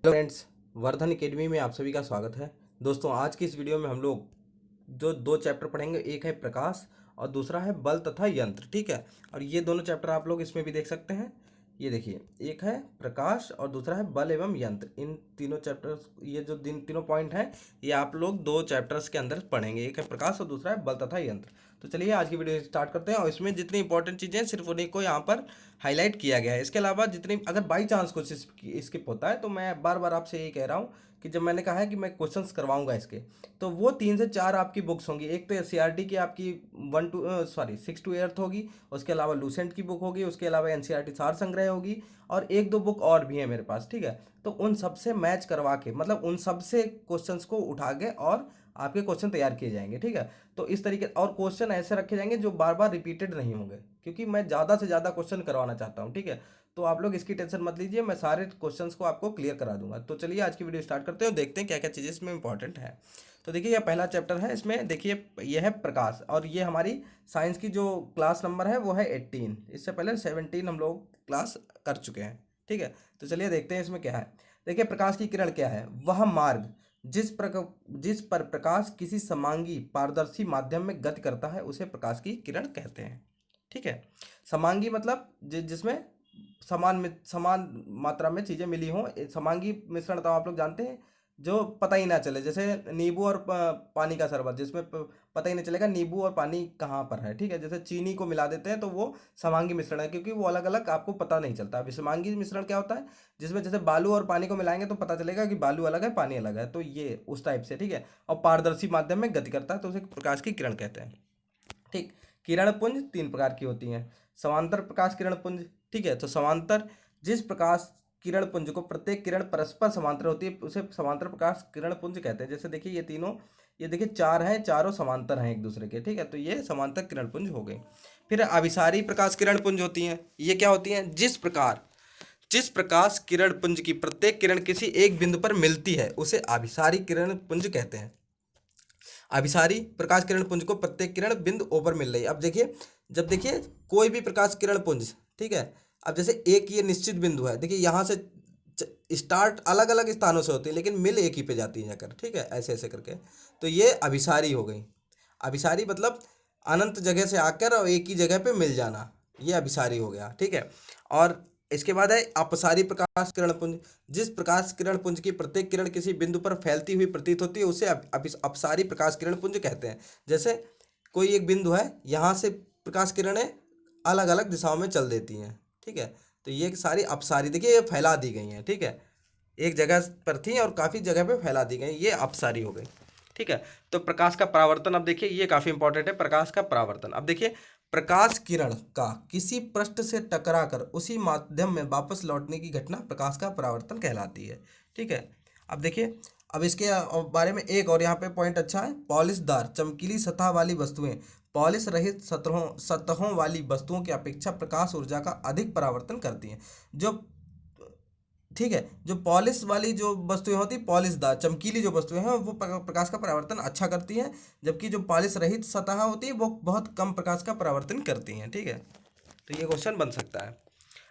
Hello friends, Vardhan academy में आप सभी का स्वागत है। दोस्तों, आज की इस वीडियो में हम लोग जो दो चैप्टर पढ़ेंगे, एक है प्रकाश और दूसरा है बल तथा यंत्र। ठीक है, और ये दोनों चैप्टर आप लोग इसमें भी देख सकते हैं। ये देखिए, एक है प्रकाश और दूसरा है बल एवं यंत्र। इन तीनों चैप्टर्स, ये जो तीनों पॉइंट हैं, ये आप लोग दो चैप्टर्स के अंदर पढ़ेंगे। एक है प्रकाश और दूसरा है बल तथा यंत्र। तो चलिए आज की वीडियो स्टार्ट करते हैं। और इसमें जितनी इंपॉर्टेंट चीज़ें हैं सिर्फ उन्हीं को यहाँ पर हाईलाइट किया गया है। इसके अलावा जितनी, अगर बाई चांस कुछ स्किप होता है तो मैं बार बार आपसे यही कह रहा हूँ कि जब मैंने कहा है कि मैं क्वेश्चंस करवाऊंगा इसके, तो वो 3 से 4 आपकी बुक्स होंगी। एक तो एससीईआरटी की आपकी 6 to 8 होगी, उसके अलावा लूसेंट की बुक होगी, उसके अलावा एनसीईआरटी सार संग्रह होगी, और एक दो बुक और भी है मेरे पास। ठीक है, तो उन सब से मैच करवा के, मतलब उन सब से क्वेश्चंस को उठा के और आपके क्वेश्चन तैयार किए जाएंगे। ठीक है, तो इस तरीके, और क्वेश्चन ऐसे रखे जाएंगे जो बार बार रिपीटेड नहीं होंगे, क्योंकि मैं ज़्यादा से ज़्यादा क्वेश्चन करवाना चाहता हूँ। ठीक है, तो आप लोग इसकी टेंशन मत लीजिए, मैं सारे क्वेश्चंस को आपको क्लियर करा दूंगा। तो चलिए आज की वीडियो स्टार्ट करते हैं और देखते हैं क्या क्या चीज़ें इसमें इंपॉर्टेंट है। तो देखिए, यह पहला चैप्टर है। इसमें देखिए, यह है प्रकाश, और ये हमारी साइंस की जो क्लास नंबर है वो है 18। इससे पहले 17 हम लोग क्लास कर चुके हैं। ठीक है, तो चलिए देखते हैं इसमें क्या है। देखिए, प्रकाश की किरण क्या है? वह मार्ग जिस पर प्रकाश किसी समांगी पारदर्शी माध्यम में गति करता है उसे प्रकाश की किरण कहते हैं। ठीक है, समांगी मतलब जिसमें समान मात्रा में चीज़ें मिली हों। समांगी मिश्रण तो आप लोग जानते हैं, जो पता ही ना चले, जैसे नींबू और पानी का शरबत, जिसमें पता ही नहीं चलेगा नींबू और पानी कहाँ पर है। ठीक है, जैसे चीनी को मिला देते हैं तो वो समांगी मिश्रण है, क्योंकि वो अलग अलग आपको पता नहीं चलता। विषमांगी मिश्रण क्या होता है? जिसमें जैसे बालू और पानी को मिलाएंगे तो पता चलेगा कि बालू अलग है, पानी अलग है, तो ये उस टाइप से। ठीक है, और पारदर्शी माध्यम में गति करता है तो उसे प्रकाश की किरण कहते हैं। ठीक, किरण पुंज 3 प्रकार की होती हैं। समांतर प्रकाश किरण पुंज, ठीक है, तो समांतर, जिस प्रकाश किरण पुंज को प्रत्येक किरण परस्पर समांतर होती है उसे समांतर प्रकाश किरण पुंज कहते हैं। जैसे देखिए, ये तीनों, ये देखिए 4 हैं, चारों समांतर हैं एक दूसरे के। ठीक है, तो ये समांतर किरण पुंज हो गई। फिर अभिसारी प्रकाश किरण पुंज होती हैं। ये क्या होती हैं? जिस प्रकाश किरण पुंज की प्रत्येक किरण किसी एक बिंदु पर मिलती है उसे अभिसारी किरण पुंज कहते हैं। अभिसारी प्रकाश किरण पुंज को प्रत्येक किरण बिंदु ऊपर मिल रही है। अब देखिए, जब देखिए कोई भी प्रकाश किरण पुंज, ठीक है, अब जैसे एक ये निश्चित बिंदु है, देखिए यहाँ से स्टार्ट अलग अलग स्थानों से होती है लेकिन मिल एक ही पे जाती है जाकर। ठीक है, ऐसे ऐसे करके, तो ये अभिसारी हो गई। अभिसारी मतलब अनंत जगह से आकर और एक ही जगह पे मिल जाना, ये अभिसारी हो गया। ठीक है, और इसके बाद है अपसारी प्रकाश किरण पुंज। जिस प्रकाश किरण पुंज की प्रत्येक किरण किसी बिंदु पर फैलती हुई प्रतीत होती है उसे अपसारी प्रकाश किरण पुंज कहते हैं। जैसे कोई एक बिंदु है, यहाँ से प्रकाश किरणें अलग अलग दिशाओं में चल देती हैं। ठीक है, तो ये सारी अपसारी, देखिए ये फैला दी गई हैं। ठीक है, एक जगह पर थी और काफ़ी जगह पे फैला दी गई, ये अपसारी हो गई। ठीक है, तो प्रकाश का परावर्तन, अब देखिए ये काफ़ी इंपॉर्टेंट है, प्रकाश का परावर्तन। अब देखिए, प्रकाश किरण का किसी पृष्ठ से टकराकर उसी माध्यम में वापस लौटने की घटना प्रकाश का परावर्तन कहलाती है। ठीक है, अब देखिए, अब इसके बारे में एक और यहाँ पे पॉइंट अच्छा है। पॉलिशदार चमकीली सतह वाली वस्तुएं पॉलिश रहित सतहों वाली वस्तुओं की अपेक्षा प्रकाश ऊर्जा का अधिक परावर्तन करती हैं। जो, ठीक है, जो पॉलिश वाली जो वस्तुएं होती, पॉलिशदार चमकीली जो वस्तुएं हैं वो प्रकाश का परावर्तन अच्छा करती हैं, जबकि जो पॉलिश रहित सतह होती है वो बहुत कम प्रकाश का परावर्तन करती हैं। ठीक है, तो ये क्वेश्चन बन सकता है।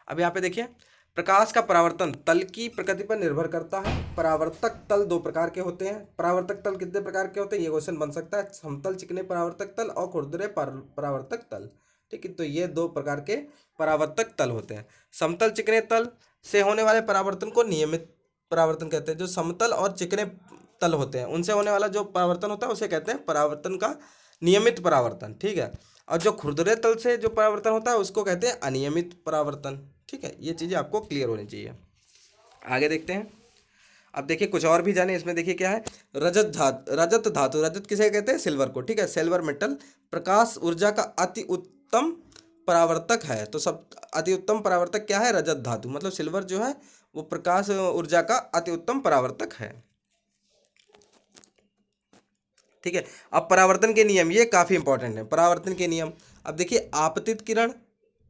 अब यहाँ पे देखिए, प्रकाश का परावर्तन तल की प्रकृति पर निर्भर करता है। परावर्तक तल 2 प्रकार के होते हैं। परावर्तक तल कितने प्रकार के होते हैं? ये क्वेश्चन बन सकता है। समतल चिकने परावर्तक तल और खुरदरे परावर्तक तल। ठीक है, तो ये 2 प्रकार के परावर्तक तल होते हैं। समतल चिकने तल से होने वाले परावर्तन को नियमित परावर्तन कहते हैं। जो समतल और चिकने तल होते हैं उनसे होने वाला जो परावर्तन होता है उसे कहते हैं परावर्तन का नियमित परावर्तन। ठीक है, और जो खुरदरे तल से जो परावर्तन होता है उसको कहते हैं अनियमित परावर्तन। ठीक है, ये चीज़ें आपको क्लियर होनी चाहिए। आगे देखते हैं। अब देखिए कुछ और भी जाने इसमें। देखिए क्या है, रजत धातु, रजत किसे कहते हैं? सिल्वर को। ठीक है, सिल्वर मेटल प्रकाश ऊर्जा का अति उत्तम परावर्तक है। तो सब अति उत्तम परावर्तक क्या है? रजत धातु, मतलब सिल्वर जो है वो प्रकाश ऊर्जा का अति उत्तम परावर्तक है। ठीक है, अब परावर्तन के नियम, ये काफ़ी इंपॉर्टेंट है। परावर्तन के नियम, अब देखिए, आपतित किरण,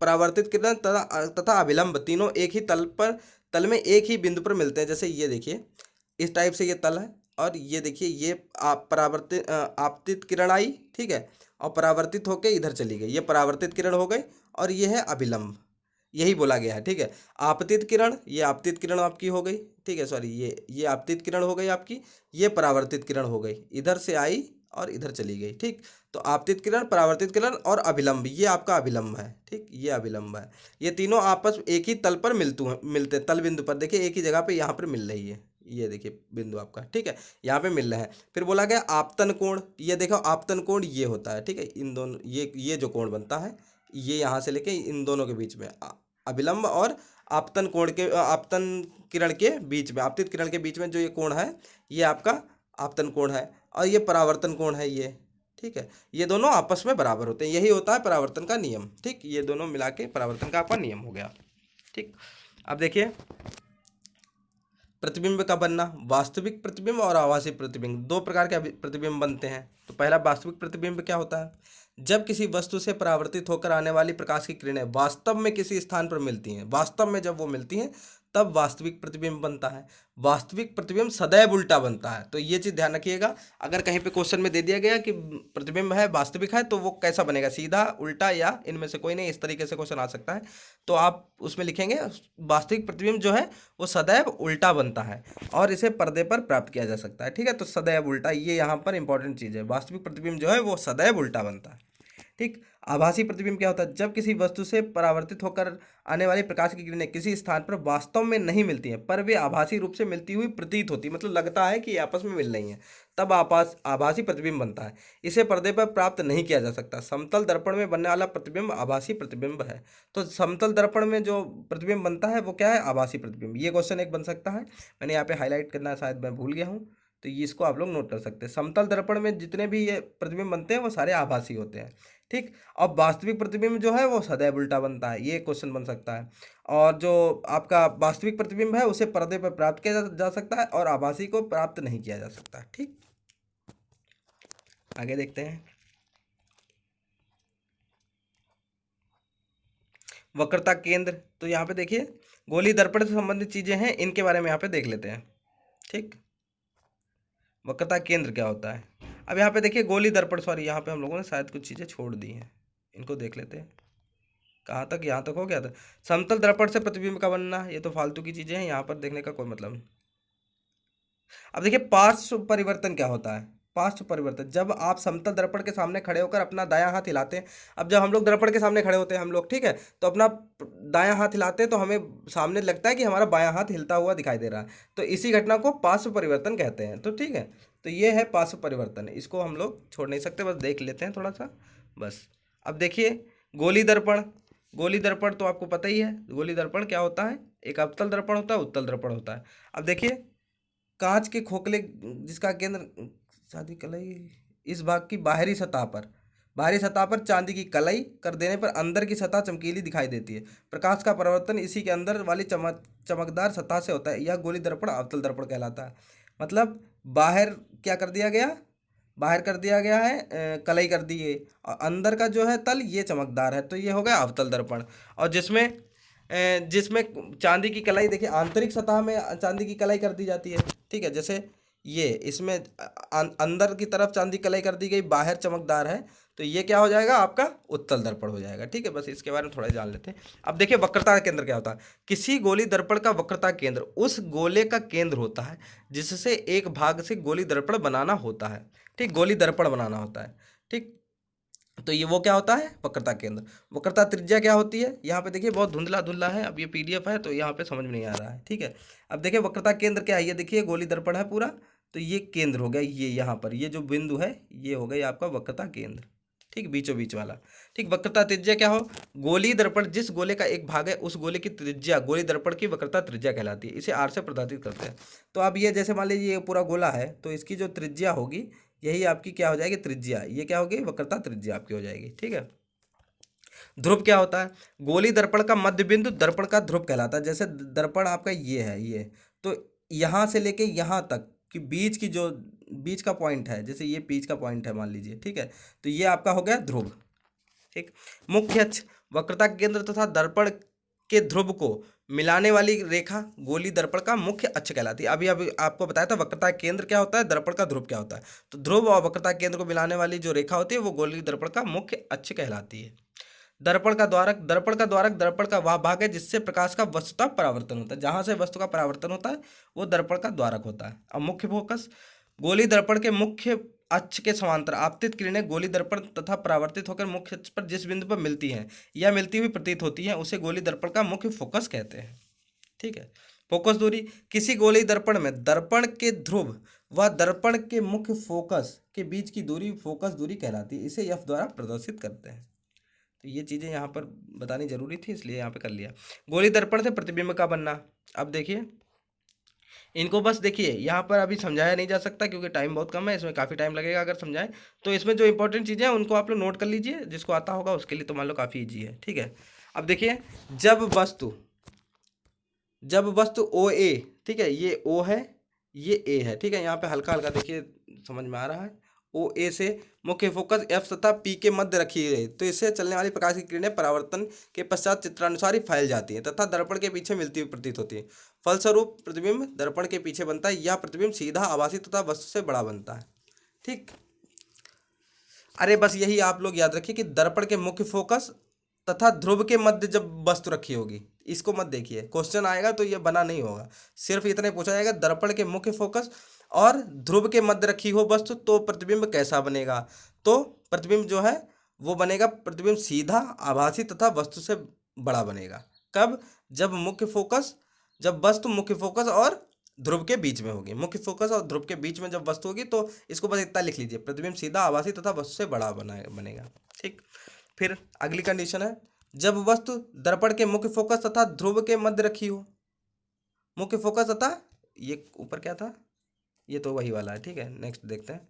परावर्तित किरण तथा अभिलंब तीनों एक ही तल में एक ही बिंदु पर मिलते हैं। जैसे ये देखिए, इस टाइप से ये तल है, और ये देखिए ये आप परावर्तित आपतित किरण आई। ठीक है, और परावर्तित होकर इधर चली गई, ये परावर्तित किरण हो गई, और ये है अभिलंब। यही बोला गया है, ठीक है। आपतित किरण, ये आपतित किरण आपकी हो गई, ठीक है, सॉरी ये आपतित किरण हो गई आपकी, ये परावर्तित किरण हो गई, इधर से आई और इधर चली गई, ठीक। तो आपतित किरण, परावर्तित किरण और अभिलंब, ये आपका अभिलंब है, ठीक, ये अभिलंब है। ये तीनों आपस एक ही तल पर मिलते तल बिंदु पर, देखिए एक ही जगह पे यहाँ पर मिल रही है, ये देखिए बिंदु आपका, ठीक है, यहाँ पे मिल रहे हैं। फिर बोला गया आपतन कोण, ये देखो आपतन कोण ये होता है, ठीक है, इन दोनों ये जो कोण बनता है, ये यहाँ से लेके इन दोनों के बीच में अभिलंब और आपतन कोण के आपतन किरण के बीच में, आपतित किरण के बीच में जो ये कोण है, ये आपका आपतन कोण है, और ये परावर्तन कोण है ये, ठीक है। ये दोनों आपस में बराबर होते हैं, यही होता है परावर्तन का नियम, ठीक। ये दोनों मिला के परावर्तन का आपका नियम हो गया, ठीक। अब देखिए प्रतिबिंब का बनना, वास्तविक प्रतिबिंब और आभासी प्रतिबिंब, दो प्रकार के प्रतिबिंब बनते हैं। तो पहला वास्तविक प्रतिबिंब क्या होता है, जब किसी वस्तु से परावर्तित होकर आने वाली प्रकाश की किरणें वास्तव में किसी स्थान पर मिलती हैं, वास्तव में जब वो मिलती हैं तब वास्तविक प्रतिबिंब बनता है। वास्तविक प्रतिबिंब सदैव उल्टा बनता है, तो ये चीज़ ध्यान रखिएगा। अगर कहीं पे क्वेश्चन में दे दिया गया कि प्रतिबिंब है वास्तविक है, तो वो कैसा बनेगा, सीधा, उल्टा, या इनमें से कोई नहीं, इस तरीके से क्वेश्चन आ सकता है। तो आप उसमें लिखेंगे वास्तविक प्रतिबिंब जो है वो सदैव उल्टा बनता है और इसे पर्दे पर प्राप्त किया जा सकता है, ठीक है। तो सदैव उल्टा, ये यहाँ पर इंपॉर्टेंट चीज़ है, वास्तविक प्रतिबिंब जो है वो सदैव उल्टा बनता है, ठीक। आभासी प्रतिबिंब क्या होता है, जब किसी वस्तु से परावर्तित होकर आने वाली प्रकाश की किरणें किसी स्थान पर वास्तव में नहीं मिलती हैं, पर वे आभासी रूप से मिलती हुई प्रतीत होती, मतलब लगता है कि ये आपस में मिल रही हैं, तब आभासी प्रतिबिंब बनता है। इसे पर्दे पर प्राप्त नहीं किया जा सकता। समतल दर्पण में बनने वाला प्रतिबिंब आभासी प्रतिबिंब है। तो समतल दर्पण में जो प्रतिबिंब बनता है वो क्या है, आभासी प्रतिबिंब। ये क्वेश्चन एक बन सकता है, मैंने यहाँ पे हाईलाइट करना शायद मैं भूल गया हूँ, तो ये इसको आप लोग नोट कर सकते हैं। समतल दर्पण में जितने भी ये प्रतिबिंब बनते हैं वो सारे आभासी होते हैं, ठीक। अब वास्तविक प्रतिबिंब जो है वो सदैव उल्टा बनता है, ये क्वेश्चन बन सकता है। और जो आपका वास्तविक प्रतिबिंब है उसे पर्दे पर प्राप्त किया जा सकता है और आभासी को प्राप्त नहीं किया जा सकता, ठीक। आगे देखते हैं, वक्रता केंद्र। तो यहाँ पे देखिए गोली दर्पण से संबंधित चीजें हैं, इनके बारे में यहाँ पे देख लेते हैं, ठीक। वक्रता केंद्र क्या होता है, अब यहाँ पे देखिए गोली दर्पण, सॉरी यहाँ पे हम लोगों ने शायद कुछ चीज़ें छोड़ दी हैं, इनको देख लेते हैं। कहाँ तक, यहाँ तक हो गया था। समतल दर्पण से प्रतिबिंब का बनना, ये तो फालतू की चीज़ें हैं, यहाँ पर देखने का कोई मतलब नहीं। अब देखिए पार्श्व परिवर्तन क्या होता है, पार्श्व परिवर्तन, जब आप समतल दर्पण के सामने खड़े होकर अपना दायां हाथ हिलाते हैं। अब जब हम लोग दर्पण के सामने खड़े होते हैं हम लोग, ठीक है, तो अपना दायां हाथ हिलाते हैं तो हमें सामने लगता है कि हमारा बायां हाथ हिलता हुआ दिखाई दे रहा है, तो इसी घटना को पार्श्व परिवर्तन कहते हैं। तो ठीक है, तो ये है पार्श्व परिवर्तन, इसको हम लोग छोड़ नहीं सकते, बस देख लेते हैं थोड़ा सा बस। अब देखिए गोली दर्पण, गोली दर्पण तो आपको पता ही है, गोली दर्पण क्या होता है, एक अवतल दर्पण होता है, उत्तल दर्पण होता है। अब देखिए कांच के खोखले जिसका केंद्र चांदी कलाई, इस भाग की बाहरी सतह पर चांदी की कलाई कर देने पर अंदर की सतह चमकीली दिखाई देती है। प्रकाश का परिवर्तन इसी के अंदर वाली चमकदार सतह से होता है। यह गोली दर्पण अवतल दर्पण कहलाता है। मतलब बाहर क्या कर दिया गया, बाहर कर दिया गया है कलाई कर दी है, और अंदर का जो है तल ये चमकदार है, तो ये हो गया अवतल दर्पण। और जिसमें चांदी की कलाई, देखिए आंतरिक सतह में चांदी की कलाई कर दी जाती है, ठीक है, जैसे ये इसमें अंदर की तरफ चांदी कलाई कर दी गई, बाहर चमकदार है, तो ये क्या हो जाएगा आपका उत्तल दर्पण हो जाएगा, ठीक है। बस इसके बारे में थोड़ा जान लेते हैं। अब देखिए वक्रता केंद्र क्या होता है, किसी गोली दर्पण का वक्रता केंद्र उस गोले का केंद्र होता है जिससे एक भाग से गोली दर्पण बनाना होता है, ठीक, गोली दर्पण बनाना होता है, ठीक। तो ये वो क्या होता है, वक्रता केंद्र। वक्रता त्रिज्या क्या होती है, यहाँ पे देखिए बहुत धुंधला धुंधला है, अब ये पीडीएफ है तो यहाँ पे समझ में नहीं आ रहा है, ठीक है। अब देखिए वक्रता केंद्र क्या है, ये देखिए गोली दर्पण है पूरा, तो ये केंद्र हो गया, ये यहाँ पर ये जो बिंदु है ये हो गया आपका वक्रता केंद्र, ठीक, बीचों बीच वाला, ठीक। वक्रता त्रिज्या क्या हो, गोली दर्पण जिस गोले का एक भाग है उस गोले की त्रिज्या गोली दर्पण की वक्रता त्रिज्या कहलाती है, इसे आर से प्रदर्शित करते हैं। तो अब ये जैसे मान लीजिए ये पूरा गोला है, तो इसकी जो त्रिज्या होगी यही आपकी क्या हो जाएगी, त्रिज्या, ये क्या होगी, वक्रता त्रिज्या आपकी हो जाएगी, ठीक है। ध्रुव क्या होता है, गोली दर्पण का मध्य बिंदु दर्पण का ध्रुव कहलाता है। जैसे दर्पण आपका ये है, ये तो यहाँ से लेके यहाँ तक कि बीच का पॉइंट है, जैसे ये बीच का पॉइंट है मान लीजिए, ठीक है, तो ये आपका हो गया ध्रुव, ठीक। मुख्य अक्ष, वक्रता केंद्र तथा दर्पण के ध्रुव को मिलाने वाली रेखा गोली दर्पण का मुख्य अक्ष कहलाती है। अभी अभी आपको बताया था वक्रता केंद्र क्या होता है, दर्पण का ध्रुव क्या होता है, तो ध्रुव और वक्रता केंद्र को मिलाने वाली जो रेखा होती है वो गोली दर्पण का मुख्य अक्ष कहलाती है। दर्पण का द्वारक दर्पण का वह भाग है जिससे प्रकाश का वस्तुतः परावर्तन होता है। जहां से वस्तु का परावर्तन होता है वो दर्पण का द्वारक होता है। अब मुख्य फोकस, गोली दर्पण के मुख्य अक्ष के समांतर आपतित किरणें गोली दर्पण तथा परावर्तित होकर मुख्य अक्ष पर जिस बिंदु पर मिलती हैं या मिलती हुई प्रतीत होती हैं उसे गोली दर्पण का मुख्य फोकस कहते हैं। ठीक है। फोकस दूरी, किसी गोली दर्पण में दर्पण के ध्रुव व दर्पण के मुख्य फोकस के बीच की दूरी फोकस दूरी कहलाती है। इसे एफ द्वारा प्रदर्शित करते हैं। तो ये चीज़ें यहाँ पर बतानी जरूरी थी इसलिए यहाँ पे कर लिया। गोली दर्पण से प्रतिबिंब का बनना, अब देखिए इनको बस देखिए यहाँ पर अभी समझाया नहीं जा सकता क्योंकि टाइम बहुत कम है, इसमें काफ़ी टाइम लगेगा अगर समझाएं तो। इसमें जो इंपॉर्टेंट चीज़ें हैं उनको आप लोग नोट कर लीजिए, जिसको आता होगा उसके लिए तो मान लो काफ़ी ईजी है। ठीक है। अब देखिए जब वस्तु ओ ए, ठीक है, ये ओ है ये ए है, ठीक है, यहाँ पे हल्का हल्का देखिए समझ में आ रहा है। ओ ए से मुख्य फोकस एफ तथा पी के मध्य रखी है तो इससे चलने वाली प्रकाश की किरणें परावर्तन के पश्चात चित्रानुसार ही फैल जाती हैं तथा दर्पण के पीछे मिलती हुई प्रतीत होती है। फलस्वरूप प्रतिबिंब दर्पण के पीछे बनता है या प्रतिबिंब सीधा आभासी तथा वस्तु से बड़ा बनता है। ठीक। अरे बस यही आप लोग याद रखिए कि दर्पण के मुख्य फोकस तथा ध्रुव के मध्य जब वस्तु रखी होगी, इसको मत देखिए, क्वेश्चन आएगा तो ये बना नहीं होगा, सिर्फ इतना ही पूछा जाएगा दर्पण के मुख्य फोकस और ध्रुव के मध्य रखी हो वस्तु तो प्रतिबिंब कैसा बनेगा। तो प्रतिबिंब जो है वो बनेगा, प्रतिबिंब सीधा आभासी तथा वस्तु से बड़ा बनेगा। कब? जब वस्तु मुख्य फोकस और ध्रुव के बीच में होगी। मुख्य फोकस और ध्रुव के बीच में जब वस्तु होगी तो इसको बस इतना लिख लीजिए, प्रतिबिंब सीधा आभासी तथा वस्तु से बड़ा बनेगा। ठीक। फिर अगली कंडीशन है, जब वस्तु दर्पण के मुख्य फोकस तथा ध्रुव के मध्य रखी हो। मुख्य फोकस तथा, ये ऊपर क्या था, ये तो वही वाला है। ठीक है, नेक्स्ट देखते हैं।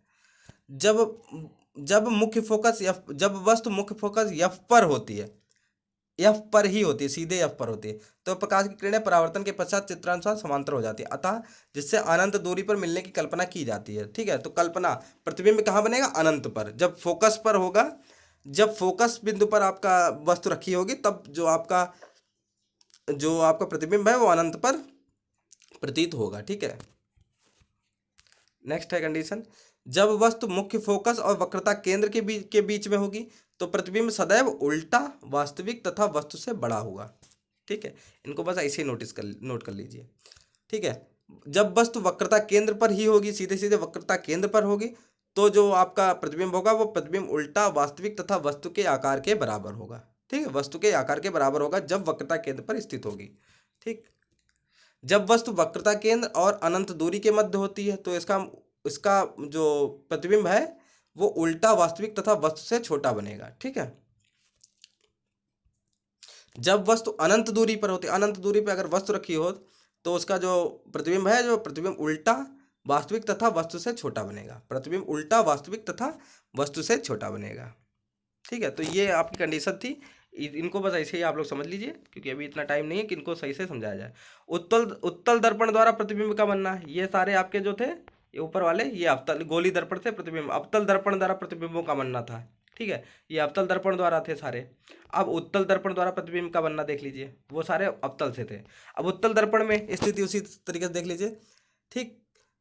जब वस्तु मुख्य फोकस एफ पर होती है, एफ पर ही होती है, सीधे एफ पर होती है, तो प्रकाश की किरणें परावर्तन के पश्चात चित्रानुसार समांतर हो जाती है, अतः जिससे अनंत दूरी पर मिलने की कल्पना की जाती है। ठीक है। तो कल्पना, प्रतिबिंब कहाँ बनेगा? अनंत पर। जब फोकस पर होगा, जब फोकस बिंदु पर आपका वस्तु रखी होगी तब जो आपका प्रतिबिंब है वो अनंत पर प्रतीत होगा। ठीक है। नेक्स्ट है कंडीशन, जब वस्तु मुख्य फोकस और वक्रता केंद्र के बीच में होगी तो प्रतिबिंब सदैव उल्टा, वास्तविक तथा वस्तु से बड़ा होगा। ठीक है। इनको बस ऐसे ही नोट कर लीजिए। ठीक है। जब वस्तु वक्रता केंद्र पर ही होगी, सीधे सीधे वक्रता केंद्र पर होगी, तो जो आपका प्रतिबिंब होगा वो प्रतिबिंब उल्टा, वास्तविक तथा वस्तु के आकार के बराबर होगा। ठीक है। वस्तु के आकार के बराबर होगा जब वक्रता केंद्र पर स्थित होगी। ठीक। जब वस्तु वक्रता केंद्र और अनंत दूरी के मध्य होती है तो इसका जो प्रतिबिंब है वो उल्टा, वास्तविक तथा वस्तु से छोटा बनेगा। ठीक है। जब वस्तु अनंत दूरी पर होती है, अनंत दूरी पर अगर वस्तु रखी हो तो उसका जो प्रतिबिंब है, जो प्रतिबिंब उल्टा, वास्तविक तथा वस्तु से छोटा बनेगा। प्रतिबिंब उल्टा, वास्तविक तथा वस्तु से छोटा बनेगा। ठीक है। तो ये आपकी कंडीशन थी, इनको बस ऐसे ही आप लोग समझ लीजिए क्योंकि अभी इतना टाइम नहीं है कि इनको सही से समझाया जाए। उत्तल दर्पण द्वारा प्रतिबिंब का बनना, ये सारे आपके जो थे ये ऊपर वाले, ये अवतल गोली दर्पण से प्रतिबिंब, अवतल दर्पण द्वारा प्रतिबिंबों का बनना था। ठीक है। ये अवतल दर्पण द्वारा थे सारे। अब उत्तल दर्पण द्वारा प्रतिबिंब का बनना देख लीजिए, वो सारे अवतल से थे। अब उत्तल दर्पण में स्थिति उसी तरीके से देख लीजिए। ठीक।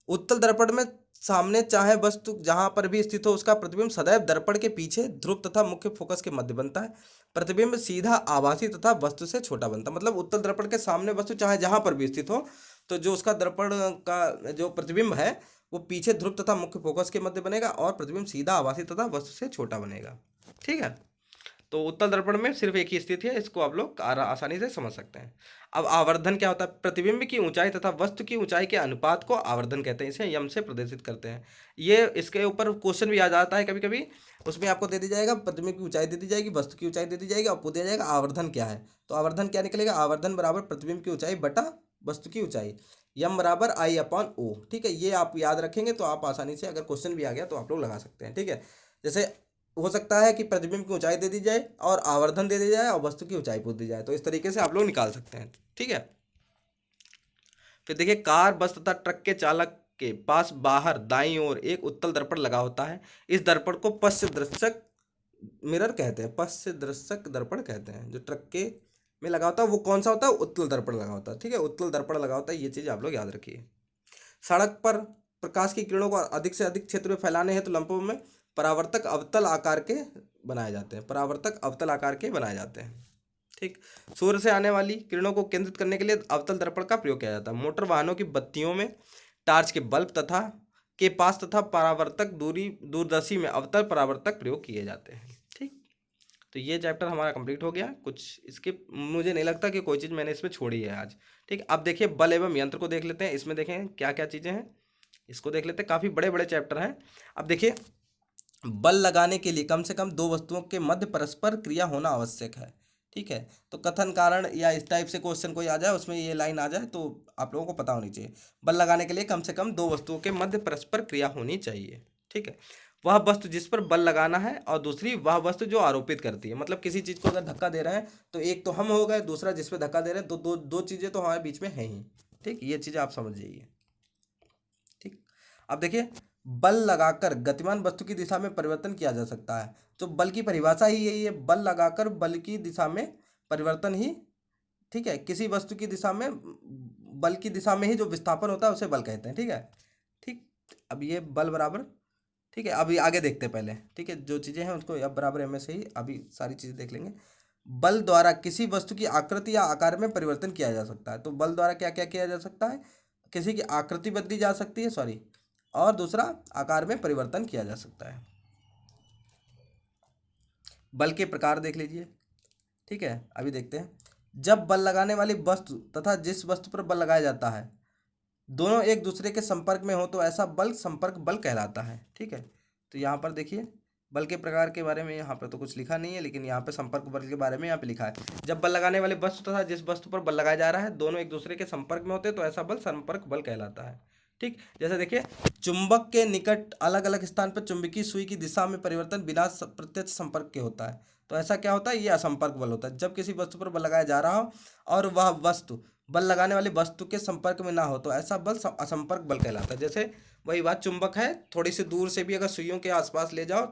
उत्तल दर्पण में सामने चाहे वस्तु जहां पर भी स्थित हो उसका प्रतिबिंब सदैव दर्पण के पीछे ध्रुव तथा मुख्य फोकस के मध्य बनता है। प्रतिबिंब सीधा, आभासी तथा वस्तु से छोटा बनता है। मतलब उत्तल दर्पण के सामने वस्तु चाहे जहां पर भी स्थित हो तो जो उसका दर्पण का जो प्रतिबिंब है वो पीछे ध्रुव तथा मुख्य फोकस के मध्य बनेगा और प्रतिबिंब सीधा, आभासी तथा वस्तु से छोटा बनेगा। ठीक है। तो उत्तल दर्पण में सिर्फ एक ही स्थिति है, इसको आप लोग आसानी से समझ सकते हैं। अब आवर्धन क्या होता है? प्रतिबिंब की ऊंचाई तथा वस्तु की ऊंचाई के अनुपात को आवर्धन कहते हैं, इसे यम से प्रदर्शित करते हैं। ये इसके ऊपर क्वेश्चन भी आ जाता है कभी कभी, उसमें आपको दे दी जाएगा प्रतिबिंब की ऊंचाई दे दी जाएगी, वस्तु की ऊंचाई दे दी जाएगी और पूछ दिया जाएगा आवर्धन क्या है। तो आवर्धन क्या निकलेगा? आवर्धन बराबर प्रतिबिंब की ऊंचाई बटा वस्तु की ऊंचाई, यम बराबर आई अपॉन ओ। ठीक है। ये आप याद रखेंगे तो आप आसानी से, अगर क्वेश्चन भी आ गया तो आप लोग लगा सकते हैं। ठीक है। जैसे हो सकता है कि प्रतिबिंब की ऊंचाई दे दी जाए और आवर्धन दे दी जाए और वस्तु की ऊंचाई पूछ दी जाए, तो इस तरीके से आप लोग निकाल सकते हैं। ठीक है। फिर देखिए, कार, बस तथा ट्रक के चालक के पास बाहर दाईं ओर एक उत्तल दर्पण लगा होता है। इस दर्पण को पश्च दर्शक मिरर कहते हैं, पश्च दर्शक दर्पण कहते हैं। जो ट्रक के में लगा होता है वो कौन सा होता है? उत्तल दर्पण लगा होता है। ठीक है। उत्तल दर्पण लगा होता है, ये चीज आप लोग याद रखिए। सड़क पर प्रकाश की किरणों को अधिक से अधिक क्षेत्र में फैलाने हैं तो लंपों में परावर्तक अवतल आकार के बनाए जाते हैं, परावर्तक अवतल आकार के बनाए जाते हैं। ठीक। सूर्य से आने वाली किरणों को केंद्रित करने के लिए अवतल दर्पण का प्रयोग किया जाता है। मोटर वाहनों की बत्तियों में टार्च के बल्ब तथा के पास तथा परावर्तक दूरदर्शी में अवतल परावर्तक प्रयोग किए जाते हैं। ठीक। तो ये चैप्टर हमारा कंप्लीट हो गया। कुछ इसके मुझे नहीं लगता कि कोई चीज़ मैंने इसमें छोड़ी है आज। ठीक। अब देखिए बल एवं यंत्र को देख लेते हैं। इसमें देखें क्या क्या चीज़ें हैं, इसको देख लेते हैं। काफ़ी बड़े बड़े चैप्टर हैं। अब देखिए, बल लगाने के लिए कम से कम दो वस्तुओं के मध्य परस्पर क्रिया होना आवश्यक है। ठीक है। तो कथन कारण या इस टाइप से क्वेश्चन कोई आ जाए, उसमें ये लाइन आ जाए, तो आप लोगों को पता होनी चाहिए। बल लगाने के लिए कम से कम दो वस्तुओं के मध्य परस्पर क्रिया होनी चाहिए। ठीक है। वह वस्तु जिस पर बल लगाना है और दूसरी वह वस्तु जो आरोपित करती है। मतलब किसी चीज़ को अगर धक्का दे रहे हैं तो एक तो हम हो गए, दूसरा जिस पे धक्का दे रहे हैं, तो दो दो चीज़ें तो हमारे बीच में हैं ही। ठीक। ये चीज़ें आप समझ जाइए। ठीक। अब देखिए, बल लगाकर गतिमान वस्तु की दिशा में परिवर्तन किया जा सकता है। तो बल की परिभाषा ही यही है, बल लगाकर बल की दिशा में परिवर्तन ही। ठीक है। किसी वस्तु की दिशा में, बल की दिशा में ही जो विस्थापन होता है उसे बल कहते हैं। ठीक है। ठीक। अब ये बल बराबर, ठीक है, अभी आगे देखते हैं पहले। ठीक है। जो चीज़ें हैं उसको अब बराबर एम से ही अभी सारी चीज़ें देख लेंगे। बल द्वारा किसी वस्तु की आकृति या आकार में परिवर्तन किया जा सकता है। तो बल द्वारा क्या क्या किया जा सकता है? किसी की आकृति बदली जा सकती है, सॉरी, और दूसरा आकार में परिवर्तन किया जा सकता है। बल के प्रकार देख लीजिए। ठीक है। अभी देखते हैं। जब बल लगाने वाली वस्तु तथा जिस वस्तु पर बल लगाया जाता है दोनों एक दूसरे के संपर्क में हो तो ऐसा बल संपर्क बल कहलाता है। ठीक है। तो यहाँ पर देखिए, बल के प्रकार के बारे में यहाँ पर तो कुछ लिखा नहीं है, लेकिन यहाँ पे संपर्क बल के बारे में यहाँ पे लिखा है। जब बल लगाने वाली वस्तु तथा जिस वस्तु पर बल लगाया जा रहा है दोनों एक दूसरे के संपर्क में होते हैं तो ऐसा बल संपर्क बल कहलाता है। ठीक। जैसे देखिए, चुंबक के निकट अलग अलग स्थान पर चुंबकीय सुई की दिशा में परिवर्तन बिना प्रत्यक्ष संपर्क के होता है। तो ऐसा क्या होता है? ये असंपर्क बल होता है। जब किसी वस्तु पर बल लगाया जा रहा हो और वह वस्तु बल लगाने वाली वस्तु के संपर्क में ना हो तो ऐसा बल असंपर्क बल कहलाता है। जैसे वही बात, चुंबक है, थोड़ी सी दूर से भी अगर सुइयों के आसपास ले जाओ,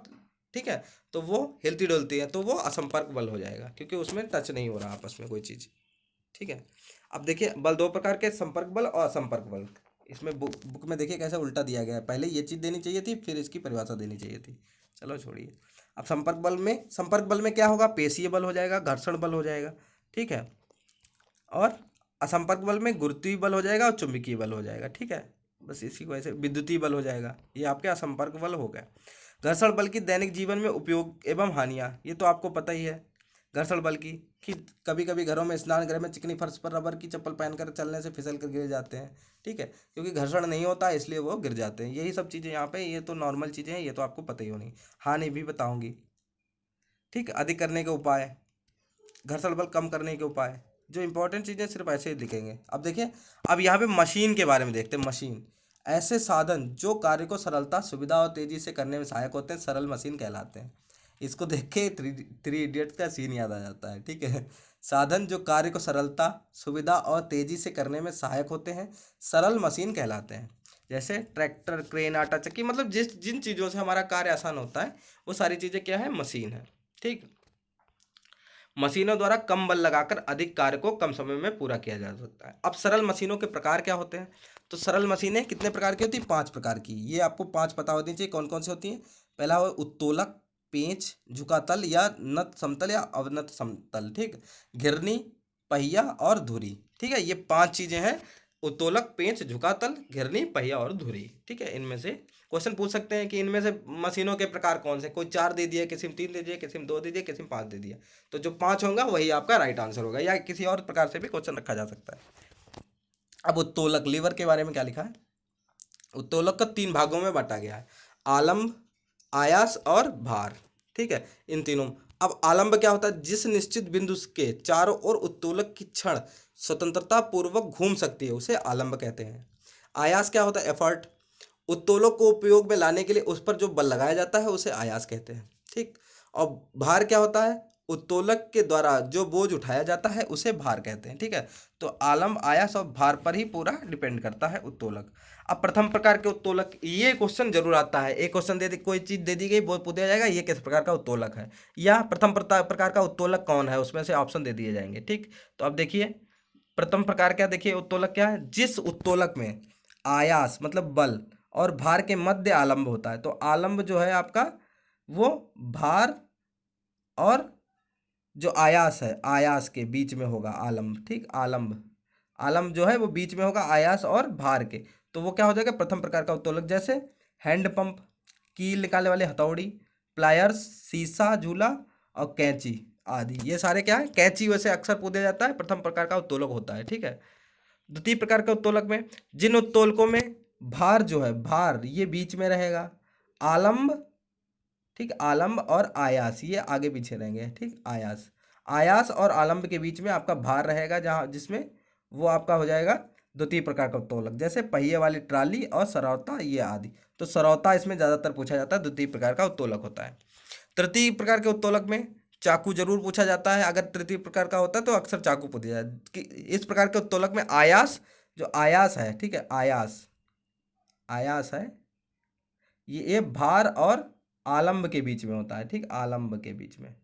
ठीक है, तो वो हिलती डुलती है, तो वो असंपर्क बल हो जाएगा क्योंकि उसमें टच नहीं हो रहा आपस में कोई चीज़। ठीक है। अब देखिए, बल दो प्रकार के, संपर्क बल और असंपर्क बल। इसमें बुक में देखिए कैसे उल्टा दिया गया है। पहले ये चीज़ देनी चाहिए थी, फिर इसकी परिभाषा देनी चाहिए थी। चलो छोड़िए। अब संपर्क बल में क्या होगा? पेशीय बल हो जाएगा, घर्षण बल हो जाएगा। ठीक है। और असंपर्क बल में गुरुत्वीय बल हो जाएगा और चुंबकीय बल हो जाएगा। ठीक है। बस इसी को ऐसे विद्युतीय बल हो जाएगा। ये आपके असंपर्क बल हो गए। घर्षण बल की दैनिक जीवन में उपयोग एवं हानियाँ, ये तो आपको पता ही है। घर्षण बल की कि कभी कभी घरों में, स्नान गृह में चिकनी फर्श पर रबर की चप्पल पहनकर चलने से फिसल कर गिर जाते हैं। ठीक है। क्योंकि घर्षण नहीं होता इसलिए वो गिर जाते हैं। यही सब चीज़ें यहाँ पे, ये तो नॉर्मल चीज़ें हैं, ये तो आपको पता ही होनी। हानि भी बताऊंगी। ठीक है। अधिक करने के उपाय, घर्षण बल कम करने के उपाय, जो इंपॉर्टेंट चीज़ें सिर्फ ऐसे ही लिखेंगे। अब देखिए, अब यहाँ पे मशीन के बारे में देखते हैं। मशीन ऐसे साधन जो कार्य को सरलता, सुविधा और तेजी से करने में सहायक होते हैं, सरल मशीन कहलाते हैं। इसको देख के थ्री इडियट्स का सीन याद आ जाता है। ठीक है। साधन जो कार्य को सरलता, सुविधा और तेजी से करने में सहायक होते हैं, सरल मशीन कहलाते हैं। जैसे ट्रैक्टर, क्रेन, आटा चक्की, मतलब जिन चीज़ों से हमारा कार्य आसान होता है वो सारी चीज़ें क्या है? मशीन है। ठीक। मशीनों द्वारा कम बल लगाकर अधिक कार्य को कम समय में पूरा किया जा सकता है। अब सरल मशीनों के प्रकार क्या होते हैं? तो सरल मशीनें कितने प्रकार की होती हैं? 5 प्रकार की। ये आपको 5 पता होनी चाहिए। कौन कौन सी होती हैं? पहला हो उत्तोलक, पेंच, झुकातल या नत समतल या अवनत समतल। ठीक। घिरनी, पहिया और धुरी। ठीक है। ये 5 चीजें हैं। उत्तोलक, पेंच, झुकातल, घिरनी, पहिया और धुरी। ठीक है। इनमें से क्वेश्चन पूछ सकते हैं कि इनमें से मशीनों के प्रकार कौन से? कोई 4 दे दिया, किसी में 3 दे दिया, किसी में 2 दे दिया, किसी में 5 दे दिया। तो जो 5 होगा वही आपका राइट आंसर होगा, या किसी और प्रकार से भी क्वेश्चन रखा जा सकता है। अब उत्तोलक, लीवर के बारे में क्या लिखा है? उत्तोलक को 3 भागों में बांटा गया है, आलंब, आयास और भार। ठीक है। इन तीनों। अब आलंब क्या होता है? जिस निश्चित बिंदु के चारों ओर उत्तोलक की क्षण स्वतंत्रता पूर्वक घूम सकती है उसे आलंब कहते हैं। आयास क्या होता है? एफर्ट। उत्तोलक को उपयोग में लाने के लिए उस पर जो बल लगाया जाता है उसे आयास कहते हैं। ठीक। और भार क्या होता है? उत्तोलक के द्वारा जो बोझ उठाया जाता है उसे भार कहते हैं। ठीक है। तो आलंब, आयास और भार पर ही पूरा डिपेंड करता है उत्तोलक। अब प्रथम प्रकार के उत्तोलक, ये क्वेश्चन जरूर आता है। एक क्वेश्चन दे दी, कोई चीज दे दी गई, वो पूछा जाएगा ये किस प्रकार का उत्तोलक है, या प्रथम प्रकार का उत्तोलक कौन है, उसमें से ऑप्शन दे दिए जाएंगे। ठीक। तो अब देखिए, प्रथम प्रकार क्या, देखिए उत्तोलक क्या है? जिस उत्तोलक में आयास मतलब बल और भार के मध्य आलंब होता है। तो आलंब जो है आपका वो भार और जो आयास है, आयास के बीच में होगा आलम्ब, ठीक, आलम्ब, आलम्ब जो है वो बीच में होगा आयास और भार के। तो वो क्या हो जाएगा, प्रथम प्रकार का उत्तोलक, जैसे हैंड पंप, कील निकालने वाली हथौड़ी, प्लायर्स, शीशा झूला और कैंची आदि। ये सारे क्या है, कैंची वैसे अक्सर पूछा जाता है, प्रथम प्रकार का उत्तोलक होता है, ठीक है। द्वितीय प्रकार के उत्तोलक में जिन उत्तोलकों में भार जो है, भार ये बीच में रहेगा, आलम्ब, ठीक, आलम्ब और आयास ये आगे पीछे रहेंगे, ठीक, आयास, आयास और आलम्ब के बीच में आपका भार रहेगा, जहाँ जिसमें वो आपका हो जाएगा द्वितीय प्रकार का उत्तोलक, जैसे पहिए वाली ट्राली और सरौता ये आदि। तो सरौता इसमें ज़्यादातर पूछा जाता है, द्वितीय प्रकार का उत्तोलक होता है। तृतीय प्रकार के उत्तोलक में चाकू जरूर पूछा जाता है, अगर तृतीय प्रकार का होता है तो अक्सर चाकू पूछा जाता है कि इस प्रकार के उत्तोलक में आयास, जो आयास है, ठीक है, आयास, आयास है ये भार और आलम्ब के बीच में होता है, ठीक, आलम्ब के बीच में।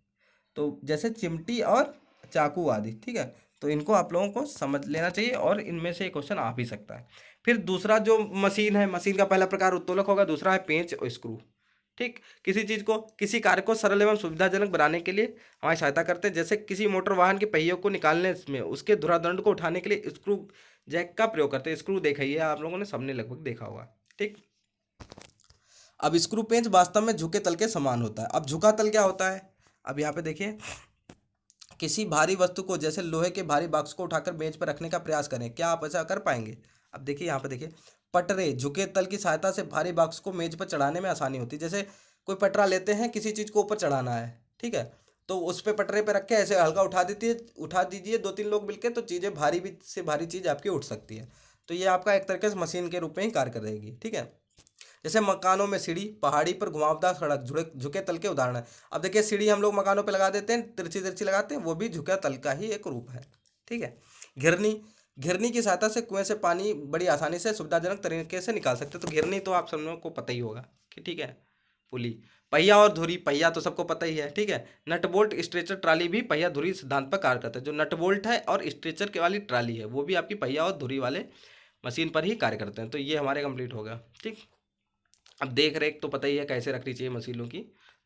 तो जैसे चिमटी और चाकू आदि, ठीक है। तो इनको आप लोगों को समझ लेना चाहिए और इनमें से एक क्वेश्चन आ भी सकता है। फिर दूसरा जो मशीन है, मशीन का पहला प्रकार उत्तोलक होगा, दूसरा है पेंच और स्क्रू, ठीक। किसी चीज़ को, किसी कार्य को सरल एवं सुविधाजनक बनाने के लिए हमारी सहायता करते हैं, जैसे किसी मोटर वाहन के पहियों को निकालने में उसके धुरादंड को उठाने के लिए स्क्रू जैक का प्रयोग करते हैं। स्क्रू देखा ही है आप लोगों ने, सबने लगभग देखा होगा, ठीक। अब स्क्रू पेंच वास्तव में झुके तल के समान होता है। अब झुका तल क्या होता है, अब यहाँ पे देखिए, किसी भारी वस्तु को जैसे लोहे के भारी बॉक्स को उठाकर बेंच पर रखने का प्रयास करें, क्या आप ऐसा कर पाएंगे। अब देखिए यहाँ पे देखिए, पटरे झुके तल की सहायता से भारी बॉक्स को मेज पर चढ़ाने में आसानी होती है। जैसे कोई पटरा लेते हैं, किसी चीज़ को ऊपर चढ़ाना है, ठीक है, तो उस पे पटरे पे रख के ऐसे हल्का उठा दीजिए दो तीन लोग मिलके, तो चीज़ें भारी भी से भारी चीज़ आपकी उठ सकती है। तो ये आपका एक तरीके से मशीन के रूप में ही कार्य करेगी, ठीक है। जैसे मकानों में सीढ़ी, पहाड़ी पर घुमावदार सड़क, झुके तल के उदाहरण है। अब देखिए सीढ़ी हम लोग मकानों पे लगा देते हैं, तिरछी तिरछी लगाते हैं, वो भी झुके तल का ही एक रूप है, ठीक है। घिरनी, घिरनी की सहायता से कुएं से पानी बड़ी आसानी से सुविधाजनक तरीके से निकाल सकते हैं। तो घिरनी तो आप सब लोगों को पता ही होगा कि, ठीक है। पुली, पहिया और धुरी, पहिया तो सबको पता ही है, ठीक है। नट बोल्ट, स्ट्रेचर, ट्राली भी पहिया धुरी सिद्धांत पर कार्य करता है। जो नट बोल्ट है और स्ट्रेचर के वाली ट्राली है वो भी आपकी पहिया और धुरी वाले मशीन पर ही कार्य करते हैं। तो ये हमारे कंप्लीट होगा, ठीक। अब देख रेख तो पता ही है कैसे रखनी चाहिए मशीनों की,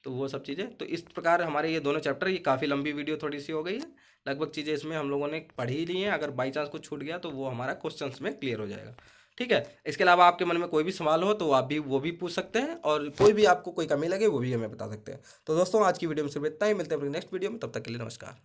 तो वो सब चीज़ें। तो इस प्रकार हमारे ये दोनों चैप्टर, ये काफ़ी लंबी वीडियो थोड़ी सी हो गई है, लगभग चीज़ें इसमें हम लोगों ने पढ़ ही ली हैं। अगर बाई चांस कुछ छूट गया तो वो हमारा क्वेश्चंस में क्लियर हो जाएगा, ठीक है। इसके अलावा आपके मन में कोई भी सवाल हो तो आप भी वो भी पूछ सकते हैं, और कोई भी आपको कोई कमी लगे वो भी हमें बता सकते हैं। तो दोस्तों आज की वीडियो में सिर्फ इतना ही, मिलते हैं अपनी नेक्स्ट वीडियो में, तब तक के लिए नमस्कार।